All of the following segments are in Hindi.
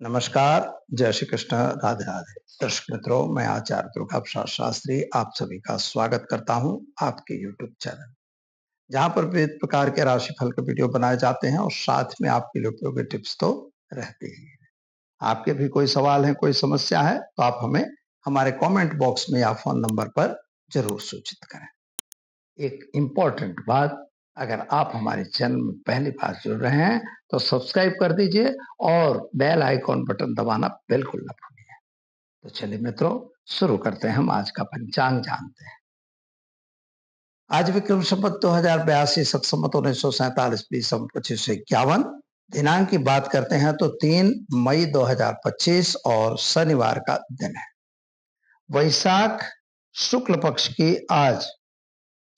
नमस्कार, जय श्री कृष्ण, राधे राधे। दर्शक मित्रों, मैं आचार्य दुर्गा प्रसाद शास्त्री आप सभी का स्वागत करता हूं आपके YouTube चैनल, जहां पर विविध प्रकार के राशिफल के वीडियो बनाए जाते हैं और साथ में आपके लिए उपयोगी टिप्स तो रहते ही हैं। आपके भी कोई सवाल है, कोई समस्या है तो आप हमें हमारे कमेंट बॉक्स में या फोन नंबर पर जरूर सूचित करें। एक इम्पोर्टेंट बात, अगर आप हमारे चैनल में पहली बार जुड़ रहे हैं तो सब्सक्राइब कर दीजिए और बेल आइकॉन बटन दबाना बिल्कुल न भूलिए। तो चलिए मित्रों, शुरू करते हैं। हम आज का पंचांग जानते हैं। आज विक्रम संवत 2082 सत संवत 1947 बीसम 2551 दिनांक की बात करते हैं तो 3 मई 2025 और शनिवार का दिन है। वैशाख शुक्ल पक्ष की आज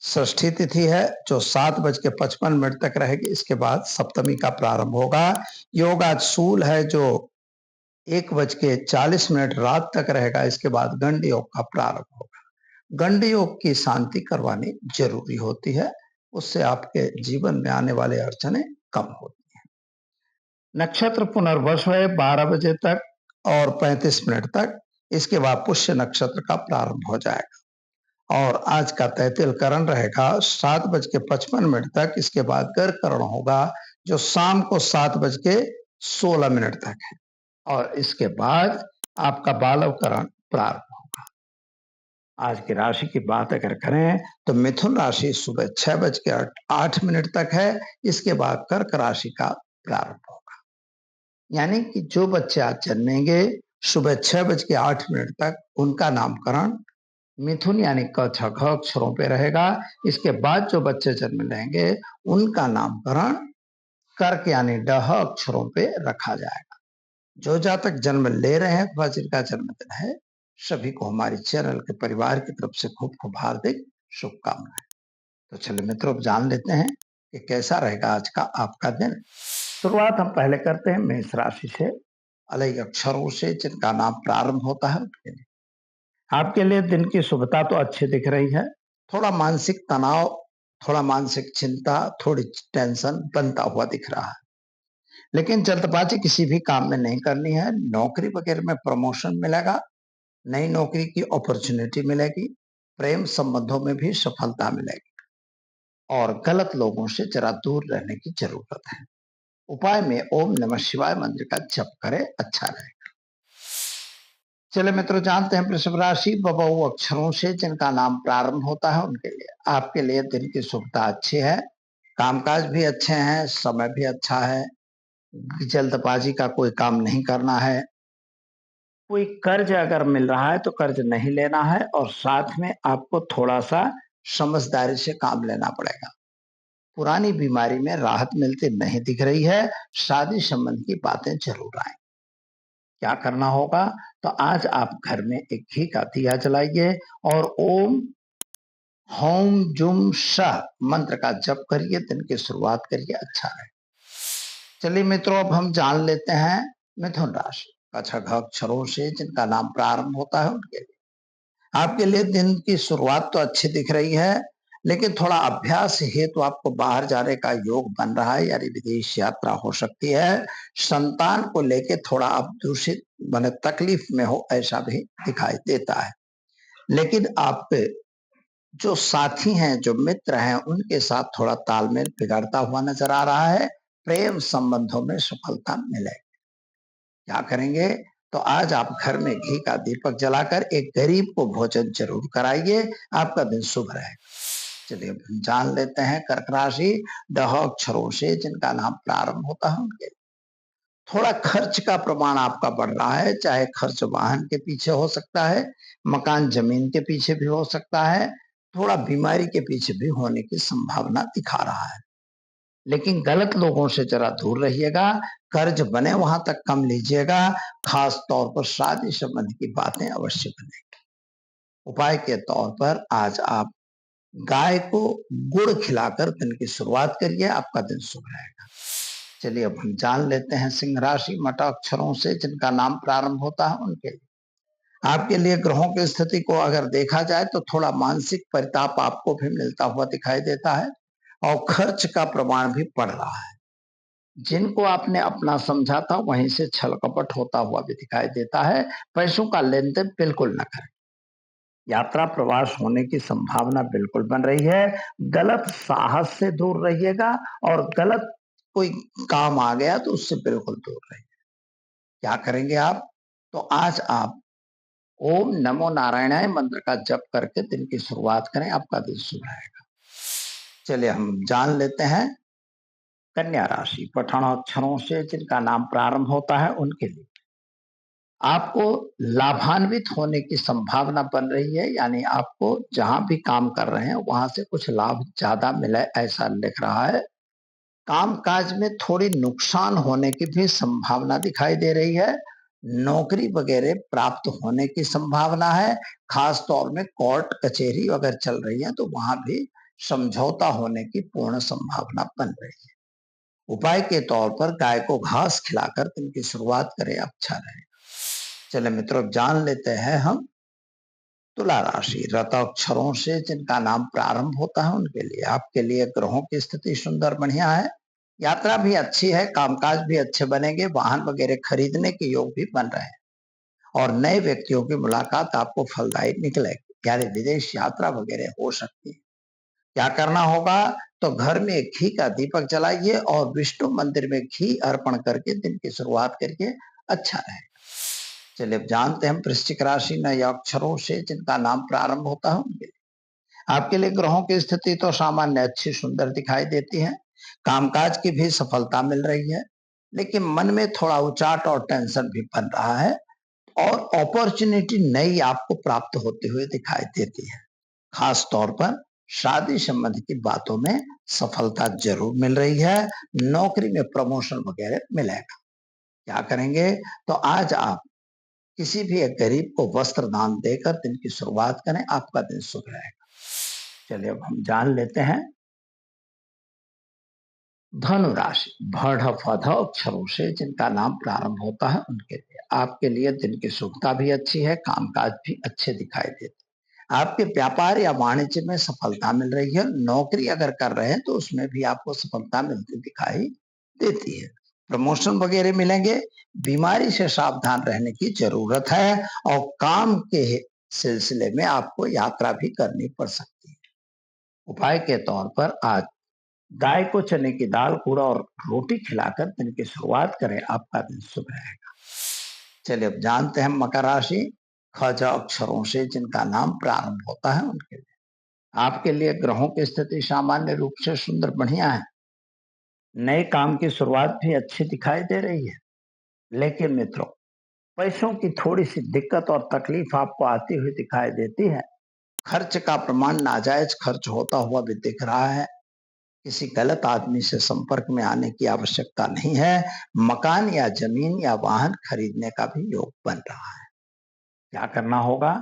षष्ठी तिथि है जो 7:55 तक रहेगी। इसके बाद सप्तमी का प्रारंभ होगा। योग आज शूल है जो 1:40 रात तक रहेगा। इसके बाद गंड योग का प्रारंभ होगा। गंड योग की शांति करवानी जरूरी होती है, उससे आपके जीवन में आने वाले अड़चने कम होती हैं। नक्षत्र पुनर्वसु है 12 बजे तक और 35 मिनट तक। इसके बाद पुष्य नक्षत्र का प्रारंभ हो जाएगा और आज का तैतिल करण रहेगा 7:55 तक। इसके बाद गर्क करण होगा जो शाम को 7:16 तक है और इसके बाद आपका बालव करण प्रारंभ होगा। आज की राशि की बात अगर करें तो मिथुन राशि सुबह 6:08 तक है। इसके बाद कर्क राशि का प्रारंभ होगा। यानी कि जो बच्चे आज जन्मेंगे सुबह 6:08 तक, उनका नामकरण मिथुन यानी क छ घ अक्षरों पे रहेगा। इसके बाद जो बच्चे जन्म लेंगे उनका नामकरण कर्क यानी डह अक्षरों पे रखा जाएगा। जो जातक जन्म ले रहे हैं अथवा जिनका जन्मदिन है, सभी को हमारे चैनल के परिवार की तरफ से खूब खूब हार्दिक शुभकामनाएं। तो चलिए मित्रों, अब जान लेते हैं कि कैसा रहेगा आज का आपका दिन। शुरुआत हम पहले करते हैं मेष राशि से, अलग अक्षरों से जिनका नाम प्रारंभ होता है उनके लिए। आपके लिए दिन की शुभता तो अच्छी दिख रही है। थोड़ा मानसिक तनाव, थोड़ा मानसिक चिंता, थोड़ी टेंशन बनता हुआ दिख रहा है, लेकिन जल्दबाजी किसी भी काम में नहीं करनी है। नौकरी वगैरह में प्रमोशन मिलेगा, नई नौकरी की अपॉर्चुनिटी मिलेगी, प्रेम संबंधों में भी सफलता मिलेगी और गलत लोगों से जरा दूर रहने की जरूरत है। उपाय में ओम नमः शिवाय मंत्र का जप करें, अच्छा रहेगा। चले मित्रों, जानते हैं वृषभ राशि बबऊ अक्षरों से जिनका नाम प्रारंभ होता है उनके लिए। आपके लिए दिन की शुभता अच्छी है, कामकाज भी अच्छे हैं, समय भी अच्छा है। जल्दबाजी का कोई काम नहीं करना है। कोई कर्ज अगर मिल रहा है तो कर्ज नहीं लेना है और साथ में आपको थोड़ा सा समझदारी से काम लेना पड़ेगा। पुरानी बीमारी में राहत मिलती नहीं दिख रही है। शादी संबंध की बातें जरूर आए। क्या करना होगा तो आज आप घर में एक घी का दिया जलाइए और ओम होम जुम शाह मंत्र का जप करिए, दिन की शुरुआत करिए, अच्छा रहे। चलिए मित्रों, अब हम जान लेते हैं मिथुन राशि कछा घ अक्षरों से जिनका नाम प्रारंभ होता है उनके लिए। आपके लिए दिन की शुरुआत तो अच्छी दिख रही है, लेकिन थोड़ा अभ्यास हेतु आपको बाहर जाने का योग बन रहा है, यानी विदेश यात्रा हो सकती है। संतान को लेके थोड़ा आप दूषित माने तकलीफ में हो, ऐसा भी दिखाई देता है। लेकिन आपके जो साथी हैं, जो मित्र हैं, उनके साथ थोड़ा तालमेल बिगड़ता हुआ नजर आ रहा है। प्रेम संबंधों में सफलता मिलेगी। क्या करेंगे तो आज आप घर में घी का दीपक जलाकर एक गरीब को भोजन जरूर कराइए, आपका दिन शुभ रहेगा। चलिए हम जान लेते हैं कर्क राशि डह अक्षरों से जिनका नाम प्रारंभ होता है उनके। थोड़ा खर्च का प्रमाण आपका बढ़ रहा है, चाहे खर्च वाहन के पीछे हो सकता है, मकान जमीन के पीछे भी हो सकता है, थोड़ा बीमारी के पीछे भी होने की संभावना दिखा रहा है। लेकिन गलत लोगों से जरा दूर रहिएगा। कर्ज बने वहां तक कम लीजिएगा। खास तौर पर शादी संबंध की बातें अवश्य बनेगी। उपाय के तौर पर आज आप गाय को गुड़ खिलाकर दिन की शुरुआत करिए, आपका दिन शुभ रहेगा। चलिए अब हम जान लेते हैं सिंह राशि मट अक्षरों से जिनका नाम प्रारंभ होता है उनके लिए। आपके लिए ग्रहों की स्थिति को अगर देखा जाए तो थोड़ा मानसिक परिताप आपको भी मिलता हुआ दिखाई देता है और खर्च का प्रमाण भी बढ़ रहा है। जिनको आपने अपना समझा था वहीं से छल कपट होता हुआ भी दिखाई देता है। पैसों का लेन देन बिल्कुल न करें। यात्रा प्रवास होने की संभावना बिल्कुल बन रही है। गलत साहस से दूर रहिएगा और गलत कोई काम आ गया तो उससे बिल्कुल दूर रहिए। क्या करेंगे आप? तो आज आप ओम नमो नारायणाय मंत्र का जप करके दिन की शुरुआत करें, आपका दिन शुभ रहेगा। चलिए हम जान लेते हैं कन्या राशि। पठन अक्षरों से जिनका नाम प्रारंभ होता है उनके लिए आपको लाभान्वित होने की संभावना बन रही है, यानी आपको जहां भी काम कर रहे हैं वहां से कुछ लाभ ज्यादा मिले ऐसा लिख रहा है। कामकाज में थोड़ी नुकसान होने की भी संभावना दिखाई दे रही है। नौकरी वगैरह प्राप्त होने की संभावना है। खास तौर में कोर्ट कचहरी अगर चल रही है तो वहां भी समझौता होने की पूर्ण संभावना बन रही है। उपाय के तौर पर गाय को घास खिलाकर दिन की शुरुआत करें, अच्छा रहे। चले मित्रों, जान लेते हैं हम तुला राशि। रत अक्षरों से जिनका नाम प्रारंभ होता है उनके लिए आपके लिए ग्रहों की स्थिति सुंदर बढ़िया है। यात्रा भी अच्छी है, कामकाज भी अच्छे बनेंगे, वाहन वगैरह खरीदने के योग भी बन रहे हैं और नए व्यक्तियों की मुलाकात आपको फलदायी निकलेगी, यानी विदेश यात्रा वगैरह हो सकती है। क्या करना होगा? तो घर में घी का दीपक जलाइए और विष्णु मंदिर में घी अर्पण करके दिन की शुरुआत करिए, अच्छा रहेगा। चलिए अब जानते हैं वृश्चिक राशि नए अक्षरों से जिनका नाम प्रारंभ होता है उनके लिए आपके लिए ग्रहों की स्थिति तो सामान्य अच्छी सुंदर दिखाई देती है। कामकाज की भी सफलता मिल रही है, लेकिन मन में थोड़ा उचाट और टेंशन भी बन रहा है और अपॉर्चुनिटी नई आपको प्राप्त होते हुए दिखाई देती है। खास तौर पर शादी संबंध की बातों में सफलता जरूर मिल रही है। नौकरी में प्रमोशन वगैरह मिलेगा। क्या करेंगे? तो आज आप किसी भी एक गरीब को वस्त्र दान देकर दिन की शुरुआत करें, आपका दिन शुभ रहेगा। चलिए अब हम जान लेते हैं धनु राशि। भढ़ फध अक्षरों से जिनका नाम प्रारंभ होता है उनके लिए आपके लिए दिन की शुभता भी अच्छी है, कामकाज भी अच्छे दिखाई देते हैं। आपके व्यापार या वाणिज्य में सफलता मिल रही है। नौकरी अगर कर रहे हैं तो उसमें भी आपको सफलता मिलती दिखाई देती है। प्रमोशन वगैरह मिलेंगे। बीमारी से सावधान रहने की जरूरत है और काम के सिलसिले में आपको यात्रा भी करनी पड़ सकती है। उपाय के तौर पर आज गाय को चने की दाल, कूड़ा और रोटी खिलाकर दिन की शुरुआत करें, आपका दिन शुभ रहेगा। चलिए अब जानते हैं मकर राशि। खज अक्षरों से जिनका नाम प्रारंभ होता है उनके लिए आपके लिए ग्रहों की स्थिति सामान्य रूप से सुंदर बढ़िया है। नए काम की शुरुआत भी अच्छी दिखाई दे रही है, लेकिन मित्रों पैसों की थोड़ी सी दिक्कत और तकलीफ आपको आती हुई दिखाई देती है। खर्च का प्रमाण नाजायज खर्च होता हुआ भी दिख रहा है। किसी गलत आदमी से संपर्क में आने की आवश्यकता नहीं है। मकान या जमीन या वाहन खरीदने का भी योग बन रहा है। क्या करना होगा?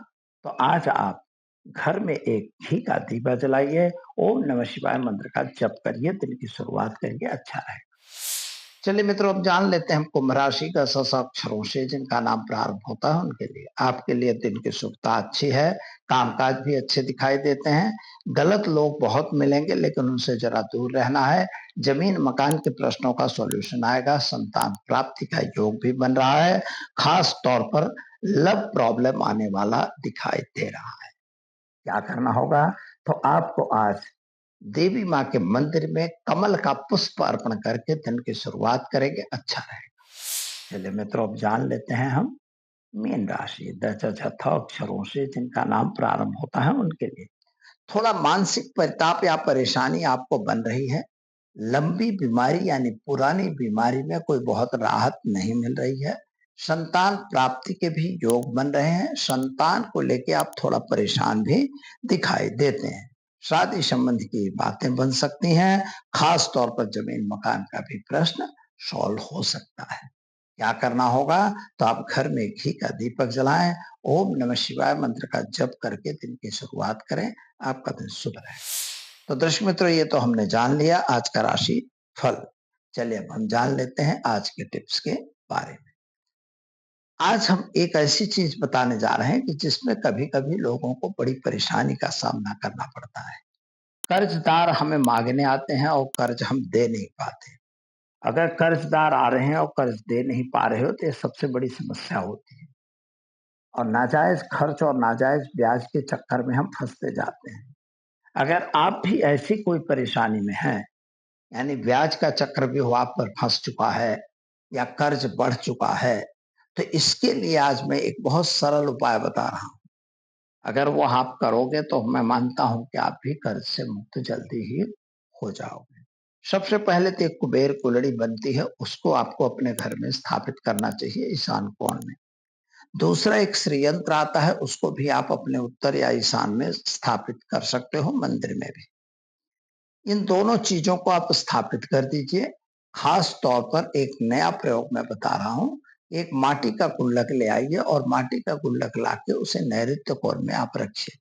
तो आज आप घर में एक घी का दीपा जलाइए, ओम नमः शिवाय मंत्र का जप करिए, दिन की शुरुआत करिए, अच्छा रहेगा। चलिए मित्रों, अब जान लेते हैं कुंभ राशि का अक्षरों से जिनका नाम प्रारंभ होता है उनके लिए आपके लिए दिन की शुभता अच्छी है, कामकाज भी अच्छे दिखाई देते हैं। गलत लोग बहुत मिलेंगे, लेकिन उनसे जरा दूर रहना है। जमीन मकान के प्रश्नों का सॉल्यूशन आएगा। संतान प्राप्ति का योग भी बन रहा है। खास तौर पर लव प्रॉब्लम आने वाला दिखाई दे रहा है। क्या करना होगा? तो आपको आज देवी माँ के मंदिर में कमल का पुष्प अर्पण करके दिन की शुरुआत करेंगे, अच्छा रहेगा। चलिए मित्रों, अब जान लेते हैं हम मीन राशि। अक्षरों से जिनका नाम प्रारंभ होता है उनके लिए थोड़ा मानसिक परिताप या परेशानी आपको बन रही है। लंबी बीमारी यानी पुरानी बीमारी में कोई बहुत राहत नहीं मिल रही है। संतान प्राप्ति के भी योग बन रहे हैं। संतान को लेके आप थोड़ा परेशान भी दिखाई देते हैं। शादी संबंध की बातें बन सकती हैं। खास तौर पर जमीन मकान का भी प्रश्न सॉल्व हो सकता है। क्या करना होगा? तो आप घर में घी का दीपक जलाएं, ओम नमः शिवाय मंत्र का जप करके दिन की शुरुआत करें, आपका दिन शुभ रहेगा। तो दर्शक मित्रों, ये तो हमने जान लिया आज का राशि फल। चलिए अब हम जान लेते हैं आज के टिप्स के बारे में। आज हम एक ऐसी चीज बताने जा रहे हैं कि जिसमें कभी कभी लोगों को बड़ी परेशानी का सामना करना पड़ता है। कर्जदार हमें मांगने आते हैं और कर्ज हम दे नहीं पाते। अगर कर्जदार आ रहे हैं और कर्ज दे नहीं पा रहे हो तो ये सबसे बड़ी समस्या होती है और नाजायज खर्च और नाजायज ब्याज के चक्कर में हम फंसते जाते हैं। अगर आप भी ऐसी कोई परेशानी में हैं, यानी ब्याज का चक्रव्यूह आप पर फंस चुका है या कर्ज बढ़ चुका है, तो इसके लिए आज मैं एक बहुत सरल उपाय बता रहा हूं। अगर वो आप करोगे तो मैं मानता हूं कि आप भी कर्ज से मुक्त जल्दी ही हो जाओगे। सबसे पहले तो एक कुबेर कुलड़ी बनती है, उसको आपको अपने घर में स्थापित करना चाहिए ईशान कोण में। दूसरा एक श्रीयंत्र आता है, उसको भी आप अपने उत्तर या ईशान में स्थापित कर सकते हो, मंदिर में भी। इन दोनों चीजों को आप स्थापित कर दीजिए। खास तौर पर एक नया प्रयोग मैं बता रहा हूं। एक माटी का गुल्लक ले आइए और माटी का गुल्लक लाके उसे नैऋत्य कोण में आप रखिए।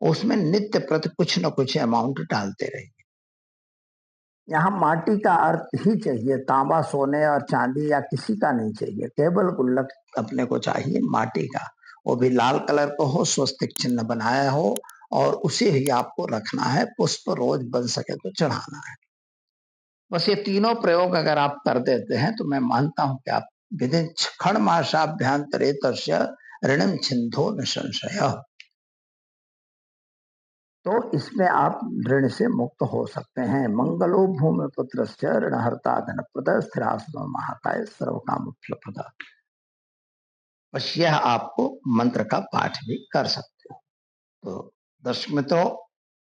उसमें नित्य प्रति कुछ न कुछ अमाउंट डालते रहिए। यहाँ माटी का अर्थ ही चाहिए, तांबा सोने और चांदी या किसी का नहीं चाहिए, केवल गुल्लक अपने को चाहिए माटी का। वो भी लाल कलर का हो, स्वस्तिक चिन्ह बनाया हो और उसे ही आपको रखना है। पुष्प रोज बन सके तो चढ़ाना है। बस ये तीनों प्रयोग अगर आप कर देते हैं तो मैं मानता हूं कि आप विदिन खण्डमासाभ्यंतरे तस्य ऋणम छिंदो निसंशय। तो इसमें आप ऋण से मुक्त हो सकते हैं। मंगलो भूमि पुत्रस्य ऋणहर्ता धनप्रद स्थिरासनो महाकाय सर्व काम फलप्रद। बस यह आपको मंत्र का पाठ भी कर सकते हो। तो दर्शक मित्रों,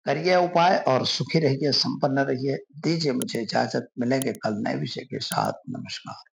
करिए उपाय और सुखी रहिए, संपन्न रहिए। दीजिए मुझे इजाजत, मिलेंगे कल नए विषय के साथ। नमस्कार।